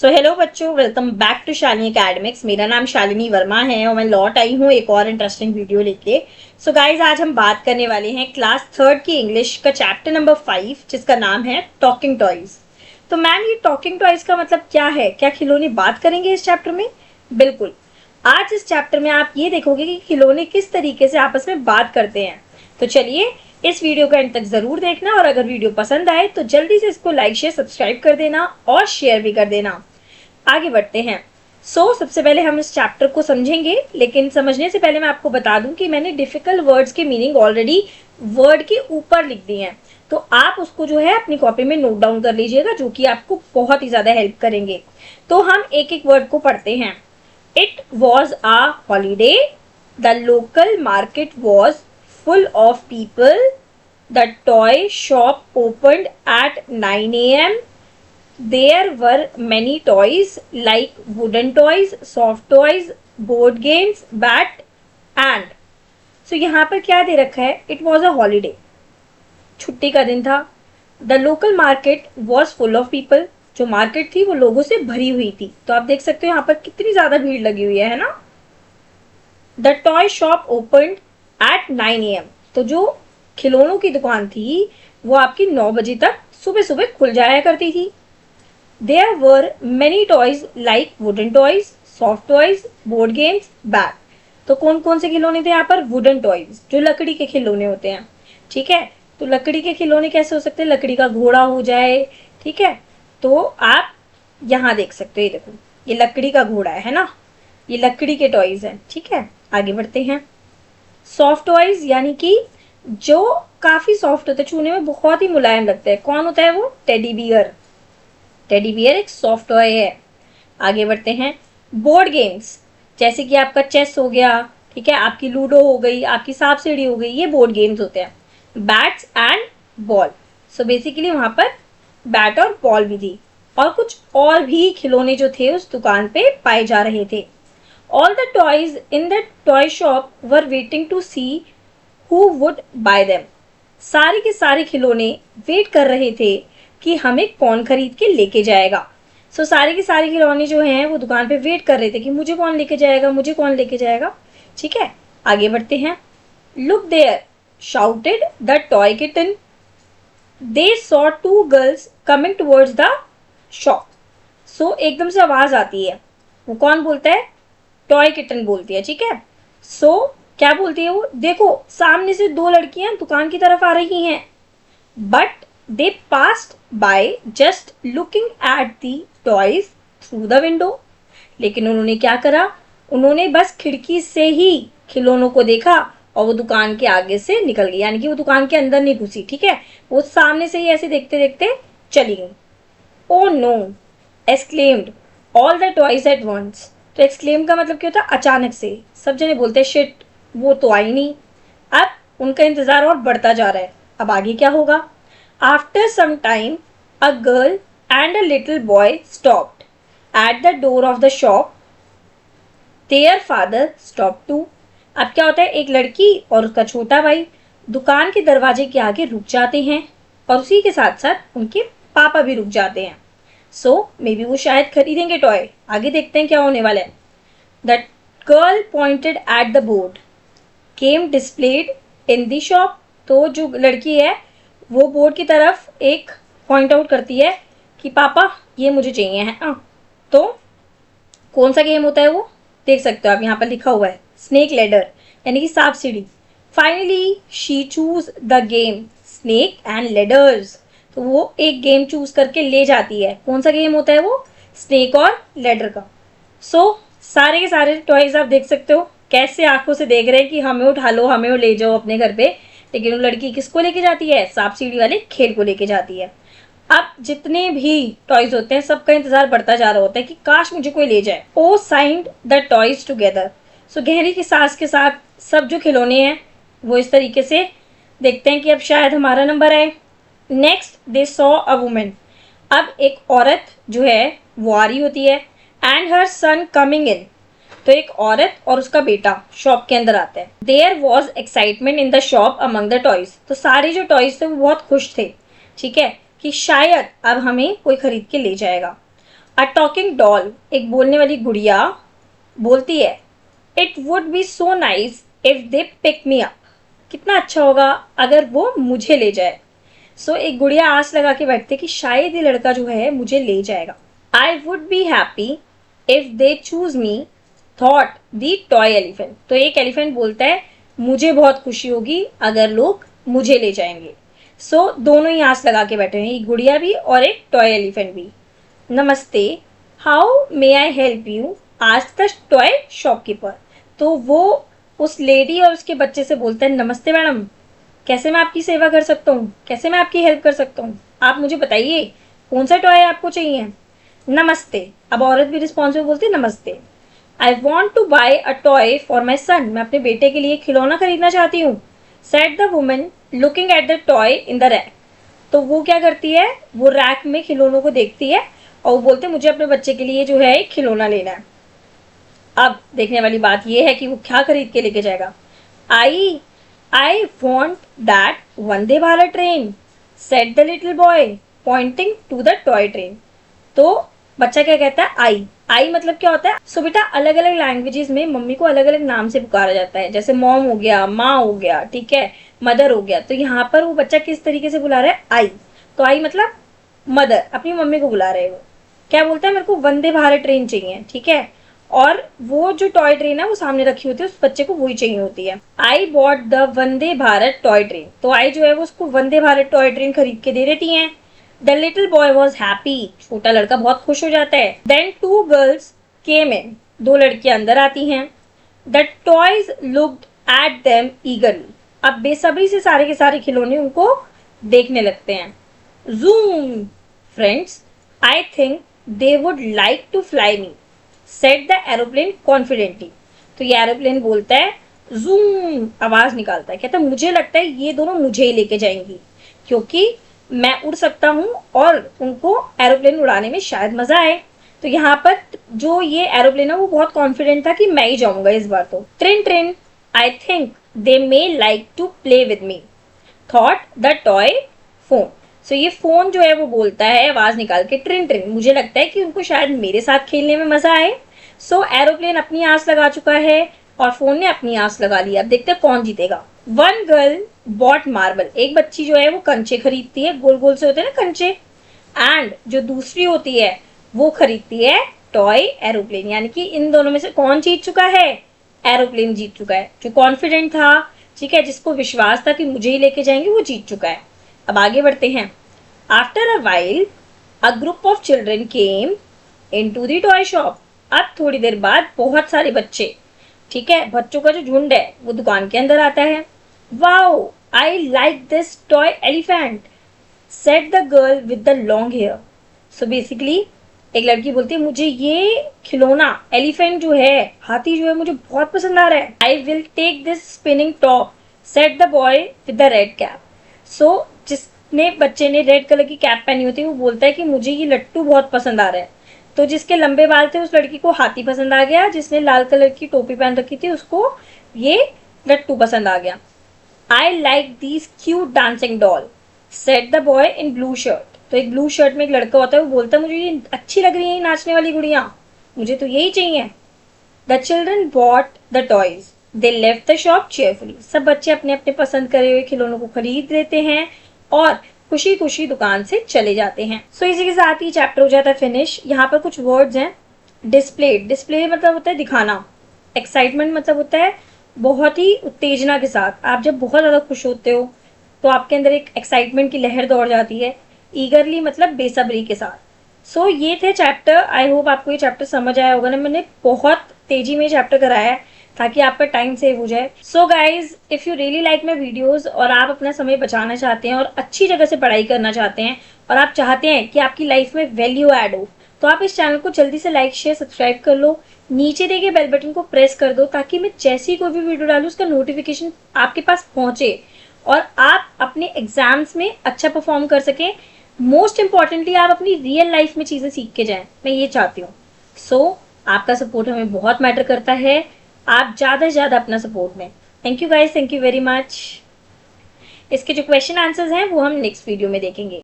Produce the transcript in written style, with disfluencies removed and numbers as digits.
सो hello बच्चों, welcome back to Shalini academics. मेरा नाम शालिनी वर्मा है और मैं लौट आई हूँ एक और इंटरेस्टिंग वीडियो लेके। सो गाइज, आज हम बात करने वाले हैं क्लास थर्ड की इंग्लिश का चैप्टर नंबर 5, जिसका नाम है टॉकिंग टॉयज। तो मैम, ये टॉकिंग टॉयज का मतलब क्या है? क्या खिलौने बात करेंगे इस चैप्टर में? बिल्कुल। आज इस चैप्टर में आप ये देखोगे कि खिलौने किस तरीके से आपस में बात करते हैं। तो चलिए इस वीडियो को एंड तक जरूर देखना, और अगर वीडियो पसंद आए तो जल्दी से इसको लाइक शेयर सब्सक्राइब कर देना और शेयर भी कर देना। आगे बढ़ते हैं। सबसे पहले हम इस चैप्टर को समझेंगे, लेकिन समझने से पहले मैं आपको बता दूं कि मैंने डिफिकल्ट वर्ड्स के मीनिंग ऑलरेडी वर्ड के ऊपर लिख दिए हैं, तो आप उसको जो है अपनी कॉपी में नोट डाउन कर लीजिएगा, जो कि आपको बहुत ही ज्यादा हेल्प करेंगे। तो हम एक एक वर्ड को पढ़ते हैं। It was a holiday, the local market was full of people, the toy shop opened at 9 a.m. There were many toys like wooden toys, soft toys, board games, bat and so यहाँ पर क्या दे रखा है? It was a holiday, छुट्टी का दिन था। The local market was full of people, जो मार्केट थी वो लोगों से भरी हुई थी। तो आप देख सकते हो यहाँ पर कितनी ज्यादा भीड़ लगी हुई है ना। The toy shop opened at 9 a.m. तो जो खिलौनों की दुकान थी वो आपकी 9 बजे तक सुबह सुबह खुल जाया करती थी। There were many toys like wooden toys, soft toys, board games, bat. तो कौन कौन से खिलौने थे यहाँ पर? वुडन टॉयज, जो लकड़ी के खिलौने होते हैं। ठीक है, तो लकड़ी के खिलौने कैसे हो सकते हैं? लकड़ी का घोड़ा हो जाए। ठीक है, तो आप यहाँ देख सकते हो, ये देखो, ये लकड़ी का घोड़ा है ना, ये लकड़ी के टॉयज हैं। ठीक है, आगे बढ़ते हैं। सॉफ्ट टॉयज यानी कि जो काफी सॉफ्ट होते हैं, छूने में बहुत ही मुलायम लगता है। कौन होता है वो? Teddy bear. टेडी बियर एक सॉफ्ट टॉय है। आगे बढ़ते हैं। बोर्ड गेम्स, जैसे कि आपका चेस हो गया, ठीक है, आपकी लूडो हो गई, आपकी सांप सीढ़ी हो गई, ये बोर्ड गेम्स होते हैं। Bats and ball, so basically वहां पर बैट और बॉल भी थी, और कुछ और भी खिलौने जो थे उस दुकान पे पाए जा रहे थे। All the toys in the toy shop were waiting to see who would buy them. सारे के सारे खिलौने वेट कर रहे थे कि हमें कौन खरीद के लेके जाएगा। सारे के सारे खिलौने जो हैं वो दुकान पे वेट कर रहे थे कि मुझे कौन लेके जाएगा, मुझे कौन लेके जाएगा। ठीक है, आगे बढ़ते हैं। Look there, shouted the toy kitten. They saw two girls coming towards the shop. एकदम से आवाज आती है। वो कौन बोलता है? टॉय किटन बोलती है। ठीक है, क्या बोलती है वो? देखो, सामने से दो लड़कियां दुकान की तरफ आ रही हैं। But they passed by just looking at the toys through the window. लेकिन उन्होंने क्या करा? उन्होंने बस खिड़की से ही खिलौनों को देखा और वो दुकान के आगे से निकल गई, यानी कि वो दुकान के अंदर नहीं घुसी। ठीक है, वो सामने से ही ऐसे देखते देखते चली गई। Oh no, exclaimed all the toys at once. तो एक्सक्लेम का मतलब क्या होता है? अचानक से। सब जने बोलते हैं शिट, वो तो आई नहीं। अब उनका इंतजार और बढ़ता जा रहा है। अब आगे क्या होगा? After some time a girl and a little boy stopped at the door of the shop. Their father stop too. अब क्या होता है? एक लड़की और उसका छोटा भाई दुकान के दरवाजे के आगे रुक जाते हैं, और उसी के साथ साथ उनके पापा भी रुक जाते हैं। मे बी वो शायद खरीदेंगे टॉय। आगे देखते हैं क्या होने वाला है। The girl pointed at the board came displayed in the shop. तो जो लड़की है वो बोर्ड की तरफ एक पॉइंट आउट करती है कि पापा ये मुझे चाहिए है। तो कौन सा गेम होता है वो? देख सकते हो आप, यहाँ पर लिखा हुआ है स्नेक लैडर, यानी कि सांप सीढ़ी। Finally she choose the game snake and ladders. तो वो एक गेम चूज करके ले जाती है। कौन सा गेम होता है वो? स्नेक और लैडर का। सारे के सारे टॉयज आप देख सकते हो कैसे आंखों से देख रहे हैं कि हमें उठा लो, हमें वो ले जाओ अपने घर पे। लेकिन वो लड़की किसको लेके जाती है? सांप सीढ़ी वाले खेल को लेके जाती है। अब जितने भी टॉयज होते हैं सबका इंतजार बढ़ता जा रहा होता है कि काश मुझे कोई ले जाए। ओ साइंड द टॉयज टुगेदर। गहरी की सांस के साथ सब जो खिलौने हैं वो इस तरीके से देखते हैं कि अब शायद हमारा नंबर आए। Next they saw a women. अब एक औरत जो है वो आ रही होती है। And her son coming in. तो एक औरत और उसका बेटा शॉप के अंदर आता है। There was excitement in the shop among the toys. तो सारे जो टॉयज थे वो बहुत खुश थे, ठीक है, कि शायद अब हमें कोई खरीद के ले जाएगा। अ टॉकिंग डॉल, एक बोलने वाली गुड़िया बोलती है, it would be so nice if they pick me up, कितना अच्छा होगा अगर वो मुझे ले जाए। सो एक गुड़िया आस लगा के बैठती है कि शायद ये लड़का जो है मुझे ले जाएगा। I would be happy if they choose me, thought the toy elephant, तो एक एलिफेंट बोलता है मुझे बहुत खुशी होगी अगर लोग मुझे ले जाएंगे। सो दोनों ही आस लगा के बैठे हैं, एक गुड़िया भी और एक टॉय एलिफेंट भी। नमस्ते, how may I help you, asked the toy shopkeeper, तो वो उस लेडी और उसके बच्चे से बोलते हैं, नमस्ते मैडम, कैसे मैं आपकी सेवा कर सकता हूँ, कैसे मैं आपकी हेल्प कर सकता हूँ, आप मुझे बताइए कौन सा टॉय आपको चाहिए। नमस्ते, अब औरत भी रिस्पॉन्सिबल बोलती है, नमस्ते, I want to buy a toy for my son, मैं अपने बेटे के लिए खिलौना खरीदना चाहती हूँ। Said the woman looking at the toy in the rack, तो वो क्या करती है, वो रैक में खिलौनों को देखती है और वो बोलते मुझे अपने बच्चे के लिए जो है एक खिलौना लेना है। अब देखने वाली बात ये है कि वो क्या खरीद के लेके जाएगा। I want that Vande Bharat train, said the little boy pointing to the toy train, तो बच्चा क्या कहता है, आई मतलब क्या होता है। सो बेटा अलग अलग लैंग्वेजेस में मम्मी को अलग अलग नाम से पुकारा जाता है, जैसे मॉम हो गया, माँ हो गया, ठीक है, मदर हो गया। तो यहाँ पर वो बच्चा किस तरीके से बुला रहा है, आई, तो आई मतलब मदर, अपनी मम्मी को बुला रहे हैं। वो क्या बोलता है, मेरे को वंदे भारत ट्रेन चाहिए, ठीक है, और वो जो टॉय ट्रेन है वो सामने रखी होती है, उस बच्चे को वही चाहिए होती है। I bought the Vande Bharat toy train, तो आई जो है वो उसको वंदे भारत टॉय ट्रेन खरीद के दे देती है। The little boy was happy, छोटा लड़का बहुत खुश हो जाता है। देन टू गर्ल्स केम इन, दो लड़कियां अंदर आती हैं। The toys looked at them ईगरली, अब बेसब्री से सारे के सारे खिलौने उनको देखने लगते हैं। Zoom, friends, I think they would like to fly me, set the aeroplane confidently, तो ये एरोप्लेन बोलता है, जूम आवाज निकालता है, कहता है मुझे लगता है ये दोनों मुझे ही लेके जाएंगी क्योंकि मैं उड़ सकता हूँ और उनको एरोप्लेन उड़ाने में शायद मजा आए। तो यहाँ पर जो ये एरोप्लेन है वो बहुत कॉन्फिडेंट था कि मैं ही जाऊंगा इस बार। तो train train, I think they may like to play with me, thought the toy phone, so ये फोन जो है वो बोलता है आवाज निकाल के, ट्रेन ट्रेन, मुझे लगता है कि उनको शायद मेरे साथ खेलने में मजा आए। सो एरोप्लेन अपनी आस लगा चुका है और फोन ने अपनी आस लगा ली। अब देखते हैं कौन जीतेगा। वन गर्ल बॉट मार्बल, एक बच्ची जो है वो कंचे खरीदती है, गोल गोल से होते हैं ना कंचे, एंड जो दूसरी होती है वो खरीदती है टॉय एरोप्लेन, यानी कि इन दोनों में से कौन जीत चुका है, एरोप्लेन जीत चुका है। जो कॉन्फिडेंट था, ठीक है, जिसको विश्वास था कि मुझे ही लेके जाएंगे, वो जीत चुका है। अब आगे बढ़ते हैं। After a while a group of children came into the toy shop, अब थोड़ी देर बाद बहुत सारे बच्चे, ठीक है, बच्चों का जो झुंड है वो दुकान के अंदर आता है। Wow, I like this toy elephant, said the girl with the long hair, so basically एक लड़की बोलती है मुझे ये खिलौना एलिफेंट जो है, हाथी जो है, मुझे बहुत पसंद आ रहा है। I will take this spinning top, said the boy with the red cap, so जिसने बच्चे ने रेड कलर की कैप पहनी होती है वो बोलता है कि मुझे ये लट्टू बहुत पसंद आ रहा है। तो जिसके लंबे बाल थे उस लड़की को हाथी पसंद आ गया, जिसने लाल कलर की टोपी पहन रखी थी उसको ये लट्टू पसंद आ गया। I like these cute dancing doll, said the boy in blue shirt, तो एक ब्लू शर्ट में एक लड़का होता है वो बोलता है मुझे ये अच्छी लग रही है नाचने वाली गुड़िया, मुझे तो यही चाहिए। The children bought the toys, they left the shop cheerfully, सब बच्चे अपने अपने पसंद करे हुए खिलौनों को खरीद लेते हैं और खुशी खुशी दुकान से चले जाते हैं। सो इसी के साथ ही चैप्टर हो जाता है फिनिश। यहाँ पर कुछ वर्ड्स हैं। डिस्प्ले, डिस्प्ले मतलब होता है दिखाना। एक्साइटमेंट मतलब होता है बहुत ही उत्तेजना के साथ, आप जब बहुत ज़्यादा खुश होते हो तो आपके अंदर एक एक्साइटमेंट की लहर दौड़ जाती है। ईगरली मतलब बेसब्री के साथ। सो ये थे चैप्टर। आई होप आपको ये चैप्टर समझ आया होगा ना, मैंने बहुत तेजी में चैप्टर कराया है ताकि आपका टाइम सेव हो जाए। So guys, if you really like my videos और आप अपना समय बचाना चाहते हैं और अच्छी जगह से पढ़ाई करना चाहते हैं और आप चाहते हैं कि आपकी लाइफ में वैल्यू ऐड हो, तो आप इस चैनल को जल्दी से लाइक शेयर सब्सक्राइब कर लो। नीचे दिए गए बेल बटन को प्रेस कर दो ताकि मैं जैसी कोई भी वीडियो डालूँ उसका नोटिफिकेशन आपके पास पहुंचे और आप अपने एग्जाम्स में अच्छा परफॉर्म कर सकें। मोस्ट इंपॉर्टेंटली आप अपनी रियल लाइफ में चीजें सीख के जाएं, मैं ये चाहती हूँ। सो आपका सपोर्ट हमें बहुत मैटर करता है, आप ज्यादा से ज्यादा अपना सपोर्ट दें। Thank you guys, thank you very much. इसके जो क्वेश्चन आंसर्स हैं वो हम नेक्स्ट वीडियो में देखेंगे।